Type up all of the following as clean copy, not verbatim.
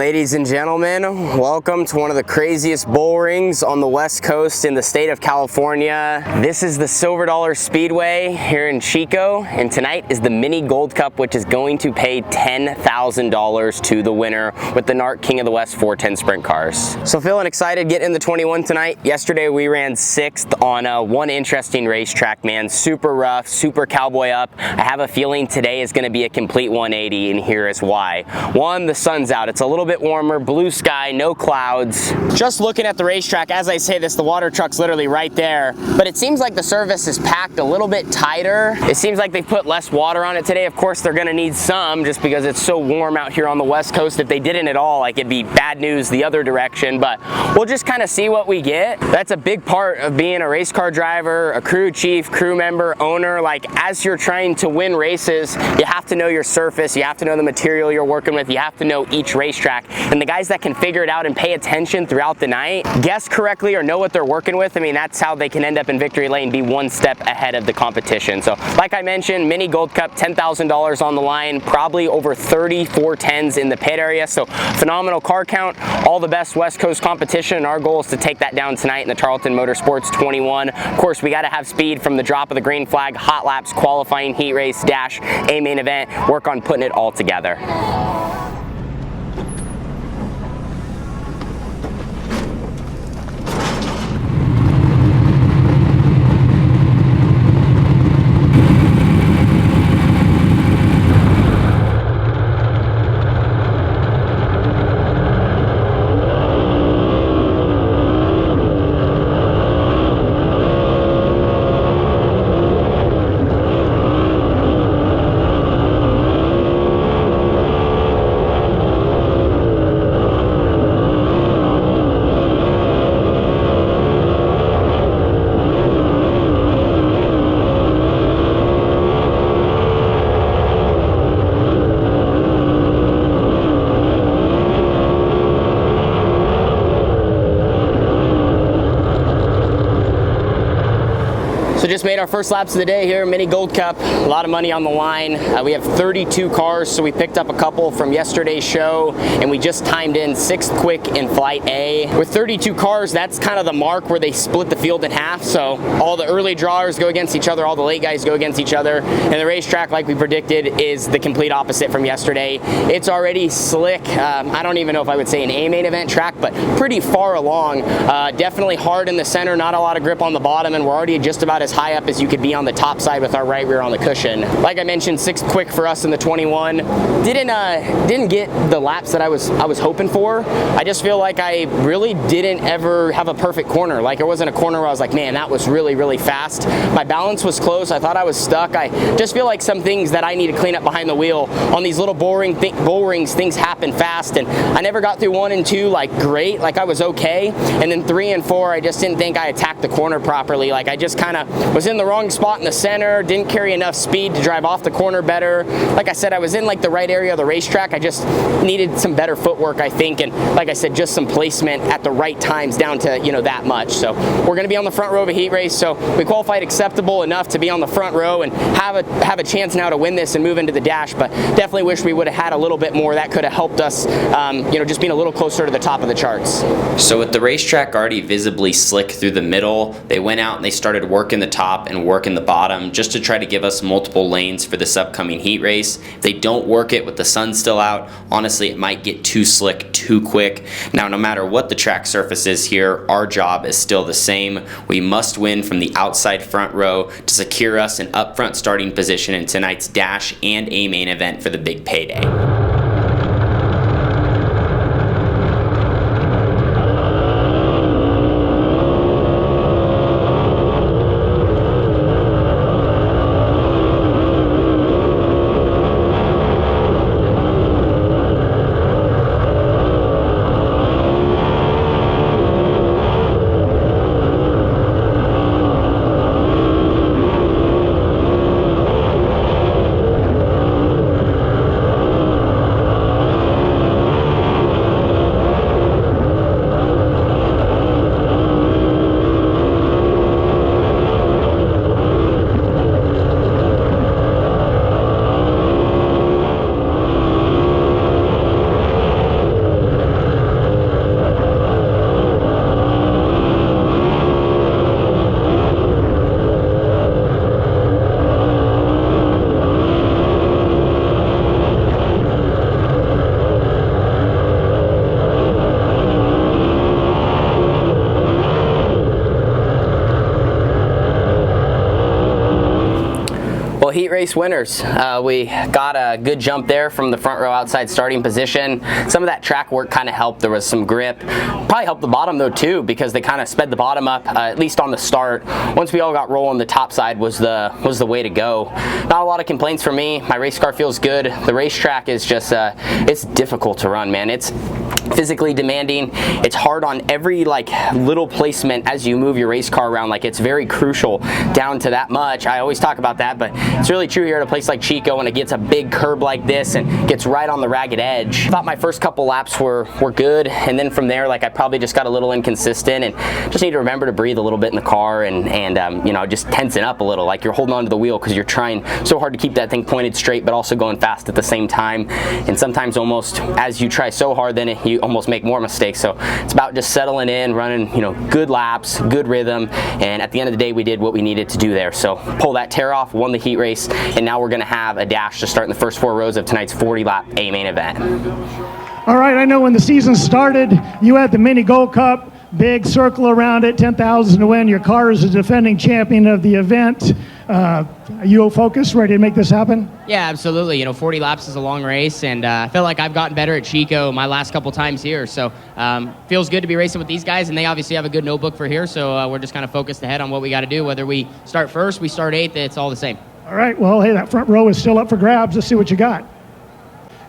Ladies and gentlemen, welcome to one of the craziest bull rings on the West Coast in the state of California. This is the Silver Dollar Speedway here in Chico, and tonight is the Mini Gold Cup, which is going to pay $10,000 to the winner with the NARC King of the West 410 sprint cars. So feeling excited getting in the 21 tonight. Yesterday we ran 6th on one interesting racetrack, man. Super rough, super cowboy up. I have a feeling today is going to be a complete 180, and here is why. One, the sun's out. It's a little bit warmer, blue sky, no clouds. Just looking at the racetrack, as I say this, the water truck's literally right there, but it seems like the surface is packed a little bit tighter. It seems like they put less water on it today. Of course, they're gonna need some just because it's so warm out here on the West Coast. If they didn't at all, like, it'd be bad news the other direction, but we'll just kind of see what we get. That's a big part of being a race car driver, a crew chief, crew member, owner. Like, as you're trying to win races, you have to know your surface, you have to know the material you're working with, you have to know each racetrack. And the guys that can figure it out and pay attention throughout the night, guess correctly or know what they're working with, I mean, that's how they can end up in victory lane, be one step ahead of the competition. So like I mentioned, Mini Gold Cup, $10,000 on the line, probably over 30 410s in the pit area. So phenomenal car count, all the best West Coast competition, and our goal is to take that down tonight in the Tarleton Motorsports 21. Of course, we got to have speed from the drop of the green flag, hot laps, qualifying, heat race, dash, a main event, work on putting it all together. So just made our first laps of the day here, Mini Gold Cup, a lot of money on the line. We have 32 cars, so we picked up a couple from yesterday's show, and we just timed in 6th quick in Flight A. With 32 cars, that's kind of the mark where they split the field in half, so all the early drawers go against each other, all the late guys go against each other, and the racetrack, like we predicted, is the complete opposite from yesterday. It's already slick. I don't even know if I would say an A main event track, but pretty far along. Definitely hard in the center, not a lot of grip on the bottom, and we're already just about as high up as you could be on the top side with our right rear on the cushion. Like I mentioned, 6th quick for us in the 21. Didn't get the laps that I was hoping for. I just feel like I really didn't ever have a perfect corner. Like, it wasn't a corner where I was like, man, that was really, really fast. My balance was close. I thought I was stuck. I just feel like some things that I need to clean up behind the wheel. On these little bull rings, things happen fast, and I never got through 1 and 2 like great, like I was okay. And then 3 and 4, I just didn't think I attacked the corner properly. Like, I just kind of was in the wrong spot in the center, didn't carry enough speed to drive off the corner better. Like I said, I was in like the right area of the racetrack. I just needed some better footwork, I think, and like I said, just some placement at the right times down to, you know, that much. So we're going to be on the front row of a heat race, so we qualified acceptable enough to be on the front row and have a chance now to win this and move into the dash, but definitely wish we would have had a little bit more. That could have helped us, you know, just being a little closer to the top of the charts. So with the racetrack already visibly slick through the middle, they went out and they started working the top and working the bottom just to try to give us multiple lanes for this upcoming heat race. If they don't work it with the sun still out, honestly, it might get too slick too quick. Now, no matter what the track surface is here, our job is still the same. We must win from the outside front row to secure us an upfront starting position in tonight's dash and A main event for the big payday. heat race winners. We got a good jump there from the front row outside starting position. Some of that track work kind of helped. There was some grip. Probably helped the bottom though too, because they kind of sped the bottom up, at least on the start. Once we all got rolling, the top side was the way to go. Not a lot of complaints for me. My race car feels good. The racetrack is just, it's difficult to run, man. It's physically demanding. It's hard on every like little placement as you move your race car around. Like, it's very crucial down to that much. I always talk about that, but it's really true here at a place like Chico when it gets a big curb like this and gets right on the ragged edge. I thought my first couple laps were good, and then from there, like, I probably just got a little inconsistent and just need to remember to breathe a little bit in the car and you know, just tensen up a little. Like, you're holding onto the wheel because you're trying so hard to keep that thing pointed straight, but also going fast at the same time. And sometimes almost as you try so hard, then you almost make more mistakes. So it's about just settling in, running, you know, good laps, good rhythm, and at the end of the day, we did what we needed to do there. So pull that tear off, won the heat race, and now we're going to have a dash to start in the first 4 rows of tonight's 40-lap A main event. All right, I know when the season started, you had the Mini Gold Cup, big circle around it, 10,000 to win. Your car is the defending champion of the event. Are you focused, ready to make this happen? Yeah, absolutely. You know, 40 laps is a long race, and I feel like I've gotten better at Chico my last couple times here. So feels good to be racing with these guys, and they obviously have a good notebook for here. So we're just kind of focused ahead on what we got to do. Whether we start first, we start 8th, it's all the same. All right, well, hey, that front row is still up for grabs. Let's see what you got.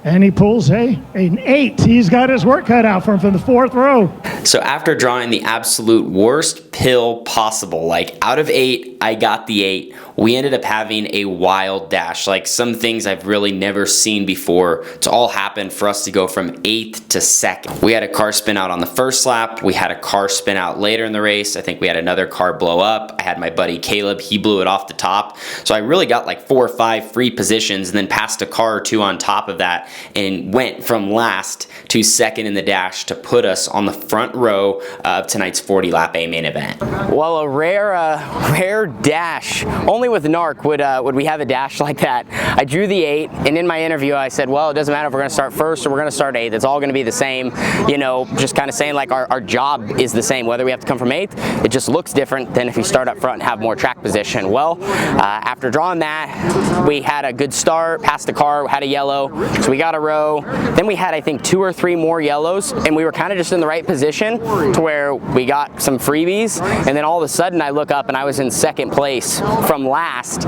And he pulls an 8. He's got his work cut out for him from the 4th row. So after drawing the absolute worst pill possible, like out of 8, I got the 8. We ended up having a wild dash, like some things I've really never seen before to all happen for us to go from 8th to 2nd. We had a car spin out on the first lap. We had a car spin out later in the race. I think we had another car blow up. I had my buddy Caleb, he blew it off the top. So I really got like 4 or 5 free positions and then passed a car or 2 on top of that and went from last to 2nd in the dash to put us on the front row of tonight's 40-lap A main event. Well, a rare dash. Only with NARC would we have a dash like that. I drew the 8, and in my interview I said, well, it doesn't matter if we're going to start first or we're going to start 8th. It's all going to be the same. You know, just kind of saying like our job is the same. Whether we have to come from 8th, it just looks different than if you start up front and have more track position. Well, after drawing that, we had a good start, passed the car, had a yellow, so we got a row. Then we had, I think, 2 or 3 more yellows, and we were kind of just in the right position to where we got some freebies, and then all of a sudden I look up and I was in 2nd place from last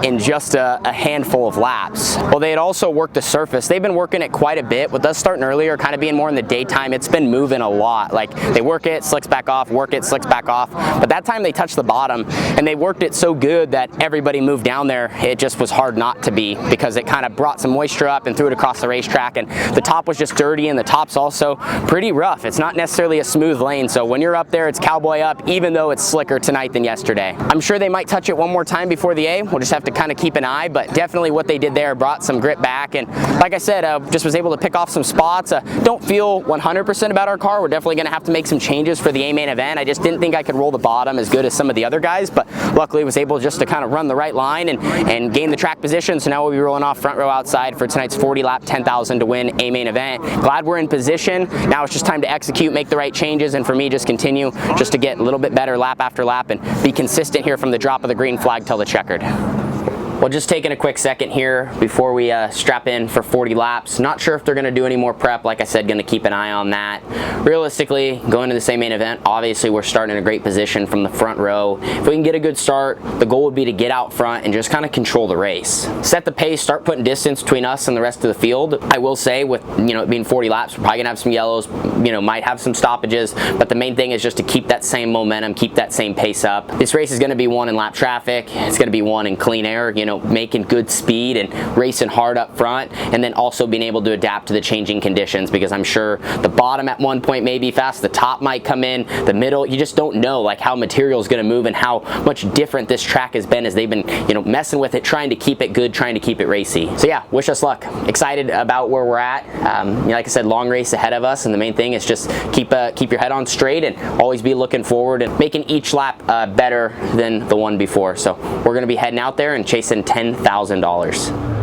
in just a handful of laps. Well, they had also worked the surface. They've been working it quite a bit. With us starting earlier, kind of being more in the daytime, it's been moving a lot. Like, they work it, slicks back off, work it, slicks back off. But that time they touched the bottom, and they worked it so good that everybody moved down there. It just was hard not to be, because it kind of brought some moisture up and threw it across the racetrack, and the top was just dirty, and the top's also pretty rough. It's not necessarily a smooth lane, so when you're up there, it's cowboy up, even though it's slicker tonight than yesterday. I'm sure they might touch it one more time before the A. We'll just have to kind of keep an eye, but definitely what they did there brought some grip back, and like I said, just was able to pick off some spots. Don't feel 100% about our car. We're definitely going to have to make some changes for the A main event. I just didn't think I could roll the bottom as good as some of the other guys, but luckily was able just to kind of run the right line and gain the track position. So now we'll be rolling off front row outside for tonight's 40-lap 10,000 to win A main event. Glad we're in position. Now it's just time to execute, make the right changes, and for me, just continue just to get a little bit better lap after lap and be consistent here from the drop of the green flag till the checkered. Well, just taking a quick second here before we strap in for 40 laps. Not sure if they're going to do any more prep. Like I said, going to keep an eye on that. Realistically, going to the same main event, obviously we're starting in a great position from the front row. If we can get a good start, the goal would be to get out front and just kind of control the race. Set the pace, start putting distance between us and the rest of the field. I will say, with it being 40 laps, we're probably going to have some yellows, might have some stoppages, but the main thing is just to keep that same momentum, keep that same pace up. This race is going to be won in lap traffic. It's going to be won in clean air, making good speed and racing hard up front, and then also being able to adapt to the changing conditions, because I'm sure the bottom at one point may be fast, the top might come in, the middle, you just don't know like how material is going to move and how much different this track has been as they've been messing with it, trying to keep it good, trying to keep it racy. So yeah, wish us luck. Excited about where we're at. Like I said, long race ahead of us, and the main thing is just keep your head on straight and always be looking forward and making each lap better than the one before. So we're going to be heading out there and chasing $10,000.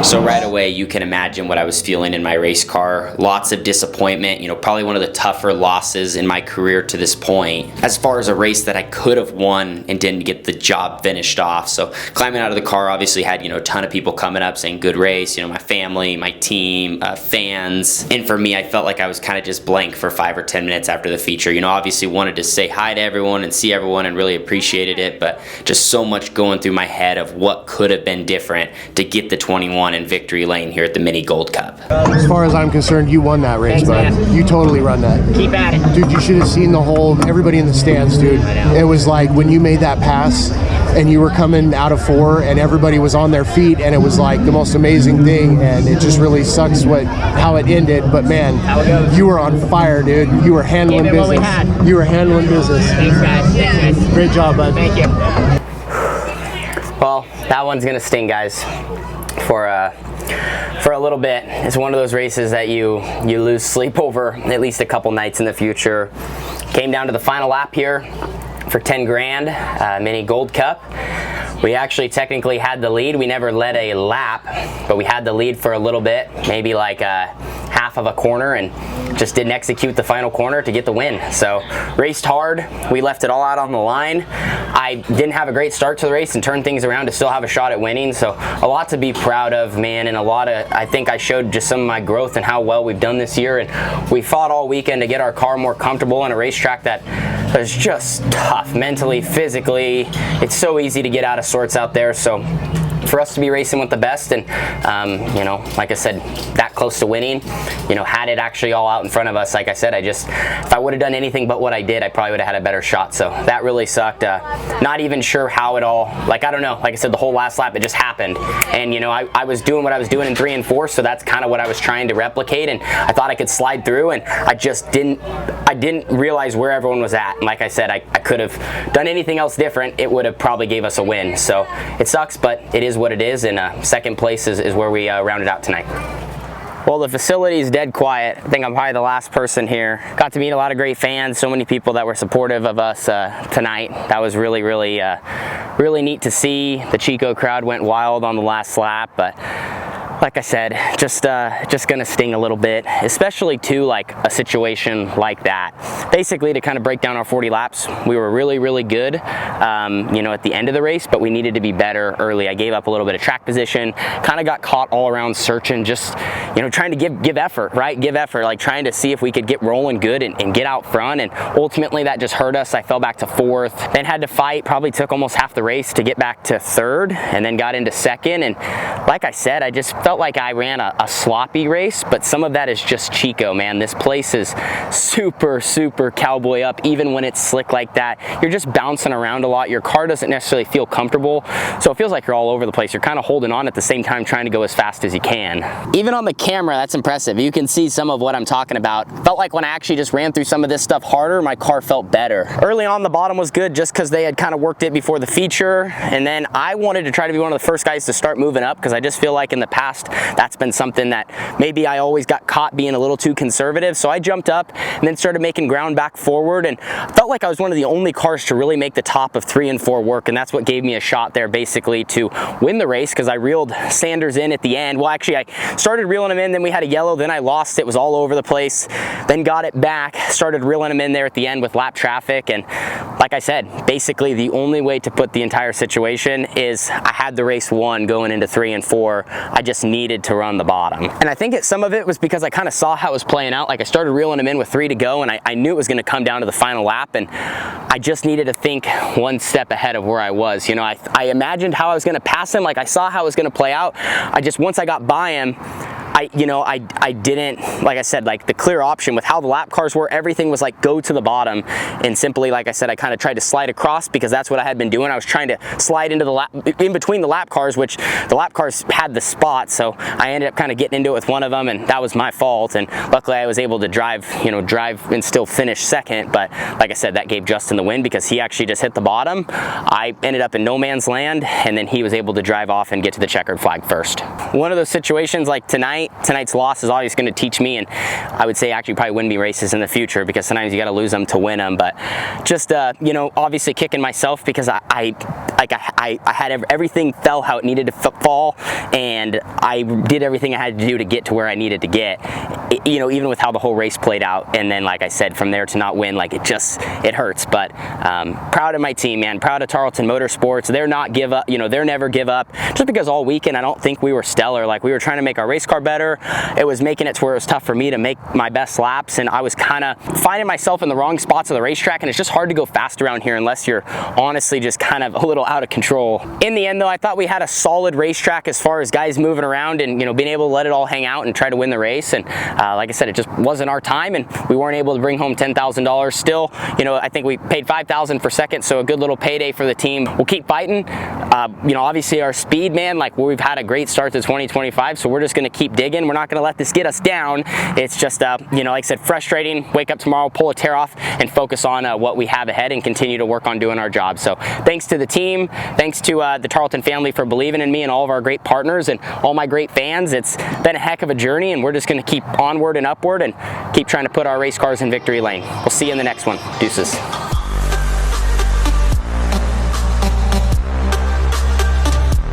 So right away, you can imagine what I was feeling in my race car. Lots of disappointment, you know, probably one of the tougher losses in my career to this point, as far as a race that I could have won and didn't get the job finished off. So climbing out of the car, obviously had, you know, a ton of people coming up saying good race, you know, my family, my team, fans. And for me, I felt like I was kind of just blank for 5 or 10 minutes after the feature. You know, obviously wanted to say hi to everyone and see everyone and really appreciated it, but just so much going through my head of what could have been different to get the 21 in victory lane here at the Mini Gold Cup. As far as I'm concerned, you won that race, bud. You totally run that. Keep at it. Dude, you should have seen everybody in the stands, dude. It was like when you made that pass and you were coming out of 4 and everybody was on their feet, and it was like the most amazing thing, and it just really sucks how it ended, but man, you were on fire, dude. You were handling business. You were handling business. Thanks, guys. Thanks, guys. Great job, bud. Thank you. Well, that one's gonna sting, guys, for a little bit. It's one of those races that you lose sleep over at least a couple nights in the future. Came down to the final lap here for 10 grand, Mini Gold Cup. We actually technically had the lead. We never led a lap, but we had the lead for a little bit, maybe like half of a corner, and just didn't execute the final corner to get the win. So raced hard. We left it all out on the line. I didn't have a great start to the race and turned things around to still have a shot at winning. So a lot to be proud of, man, and I think I showed just some of my growth and how well we've done this year. And we fought all weekend to get our car more comfortable on a racetrack that is just tough, mentally, physically. It's so easy to get out of sorts out there. So for us to be racing with the best and, you know, like I said, that close to winning, you know, had it actually all out in front of us, like I said, if I would have done anything but what I did, I probably would have had a better shot. So that really sucked. Not even sure how it all, like, I don't know, like I said, the whole last lap, it just happened. And, you know, I was doing what I was doing in 3 and 4, so that's kind of what I was trying to replicate, and I thought I could slide through, and I didn't realize where everyone was at. And like I said, I could have done anything else different. It would have probably gave us a win. So it sucks, but it is what it is, and second place is where we rounded out tonight. Well, the facility is dead quiet. I think I'm probably the last person here. Got to meet a lot of great fans, so many people that were supportive of us tonight. That was really, really, really neat to see. The Chico crowd went wild on the last lap, but like I said, just gonna sting a little bit, especially to like a situation like that. Basically, to kind of break down our 40 laps, we were really, really good, you know, at the end of the race, but we needed to be better early. I gave up a little bit of track position, kind of got caught all around searching, just, you know, trying to give effort, right? Give effort, like trying to see if we could get rolling good and get out front, and ultimately that just hurt us. I fell back to 4th, then had to fight, probably took almost half the race to get back to 3rd, and then got into 2nd, and like I said, I just felt like I ran a sloppy race, but some of that is just Chico, man. This place is super, super cowboy up, even when it's slick like that. You're just bouncing around a lot. Your car doesn't necessarily feel comfortable, so it feels like you're all over the place. You're kind of holding on at the same time, trying to go as fast as you can. Even on the camera, that's impressive. You can see some of what I'm talking about. Felt like when I actually just ran through some of this stuff harder, my car felt better. Early on, the bottom was good just because they had kind of worked it before the feature, and then I wanted to try to be one of the first guys to start moving up, because I just feel like in the past, that's been something that maybe I always got caught being a little too conservative. So I jumped up and then started making ground back forward, and felt like I was one of the only cars to really make the top of 3 and 4 work, and that's what gave me a shot there basically to win the race, because I reeled Sanders in at the end. Well, actually, I started reeling him in, then we had a yellow, then I lost it, was all over the place, then got it back, started reeling him in there at the end with lap traffic, and like I said, basically the only way to put the entire situation is I had the race won going into 3 and 4. I just needed to run the bottom. And I think some of it was because I kind of saw how it was playing out. Like I started reeling him in with 3 to go, and I knew it was going to come down to the final lap, and I just needed to think one step ahead of where I was. You know, I imagined how I was going to pass him. Like I saw how it was going to play out. Once I got by him, I didn't, like I said, like the clear option with how the lap cars were, everything was like go to the bottom, and simply, like I said, I kind of tried to slide across because that's what I had been doing. I was trying to slide into the lap, in between the lap cars, which the lap cars had the spot, so I ended up kind of getting into it with one of them, and that was my fault, and luckily I was able to drive and still finish 2nd, but like I said, that gave Justin the win because he actually just hit the bottom. I ended up in no man's land, and then he was able to drive off and get to the checkered flag first. One of those situations like tonight's loss is always going to teach me, and I would say actually probably win me races in the future, because sometimes you got to lose them to win them. But just you know, obviously kicking myself because I I had everything fell how it needed to fall, and I did everything I had to do to get to where I needed to get, you know, even with how the whole race played out. And then, like I said, from there to not win, like it hurts. But proud of my team, man. Proud of Tarleton Motorsports. They're not give up, you know, they're never give up. Just because all weekend I don't think we were stellar. Like, we were trying to make our race car better. It was making it to where it was tough for me to make my best laps, and I was kind of finding myself in the wrong spots of the racetrack, and it's just hard to go fast around here unless you're honestly just kind of a little out of control. In the end, though, I thought we had a solid racetrack as far as guys moving around and, you know, being able to let it all hang out and try to win the race. And like I said, it just wasn't our time, and we weren't able to bring home $10,000. Still, you know, I think we paid $5,000 for second, so a good little payday for the team. We'll keep fighting. You know, obviously our speed, man, like, we've had a great start to 2025, so we're just going to keep digging. We're not going to let this get us down. It's just, you know, like I said, frustrating. Wake up tomorrow, pull a tear off, and focus on what we have ahead and continue to work on doing our job. So thanks to the team, thanks to the Tarleton family for believing in me, and all of our great partners and all my great fans. It's been a heck of a journey, and we're just going to keep onward and upward and keep trying to put our race cars in victory lane. We'll see you in the next one. Deuces.